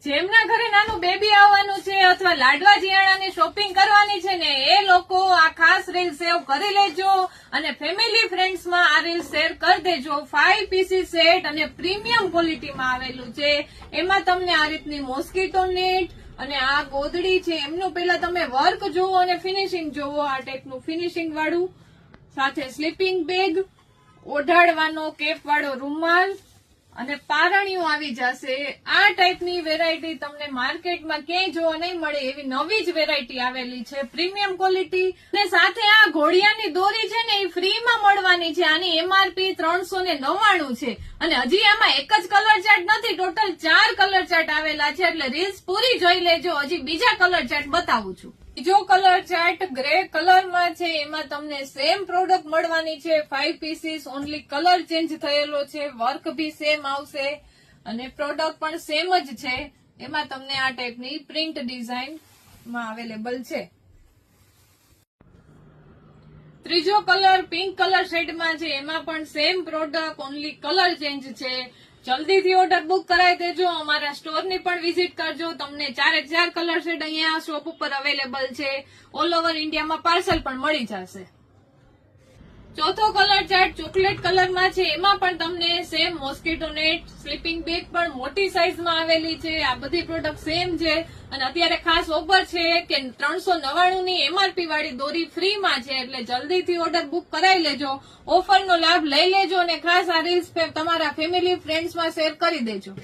જેમના ઘરે નાનું બેબી આવવાનું છે અથવા લાડવા જીયાણાની શોપિંગ કરવાની છે ને એ લોકો આ ખાસ રીલ સેવ કરી લેજો અને ફેમિલી ફ્રેન્ડ્સમાં આ રીલ શેર કરી દેજો. 5 પીસી સેટ અને પ્રીમિયમ ક્વોલિટીમાં આવેલું છે. એમાં તમને આ રીતની મોસ્કીટો નેટ અને આ ગોદડી છે એમનું પેલા તમે વર્ક જોવો અને ફિનિશિંગ જોવો. આ ટાઈપનું ફિનિશિંગ વાળું, સાથે સ્લીપિંગ બેગ, ઓઢાડવાનો કેપ વાળો રૂમાલ અને પારણીઓ આવી જશે. આ ટાઈપની વેરાયટી તમને માર્કેટમાં ક્યાંય જોવા નહીં મળે એવી નવી જ વેરાયટી આવેલી છે, પ્રીમિયમ ક્વોલિટી. અને સાથે આ ઘોડિયાની દોરી છે ને એ ફ્રીમાં મળવાની છે. આની એમઆરપી 399 છે અને હજી આમાં એક જ કલર ચાર્ટ નથી, ટોટલ 4 કલર ચાર્ટ આવેલા છે. એટલે રીલ્સ પૂરી જોઈ લેજો, હજી બીજા કલર ચાર્ટ બતાવું છું. બીજો કલર ચાર્ટ ગ્રે કલરમાં છે, એમાં તમને સેમ પ્રોડક્ટ મળવાની છે. 5 પીસીસ, ઓનલી કલર ચેન્જ થયેલો છે, વર્ક બી સેમ આવશે અને પ્રોડક્ટ પણ સેમ જ છે. એમાં તમને આ ટાઈપની પ્રિન્ટ ડિઝાઇન માં અવેલેબલ છે. ત્રીજો કલર પિંક કલર શેડમાં છે, એમાં પણ same product, only colour change છે. જલ્દીથી ઓર્ડર બુક કરાવી દેજો. અમારા સ્ટોરની પણ વિઝિટ કરજો. તમને 4 કલર શેડ અહીંયા શોપ ઉપર અવેલેબલ છે. ઓલ ઓવર ઇન્ડિયામાં પાર્સલ પણ મળી જશે. ચોથો કલર ચાર્ટ ચોકલેટ કલરમાં છે, એમાં પણ તમને same mosquito net, sleeping bag પણ મોટી સાઈઝમાં આવેલી છે. આ બધી પ્રોડક્ટ સેમ છે અને અત્યારે ખાસ ઓફર છે કે 399 ની એમઆરપી વાળી દોરી ફ્રીમાં છે. એટલે જલ્દીથી ઓર્ડર બુક કરાવી લેજો, ઓફરનો લાભ લઈ લેજો અને ખાસ આ રીલ્સ તમારા ફેમિલી ફ્રેન્ડ્સમાં શેર કરી દેજો.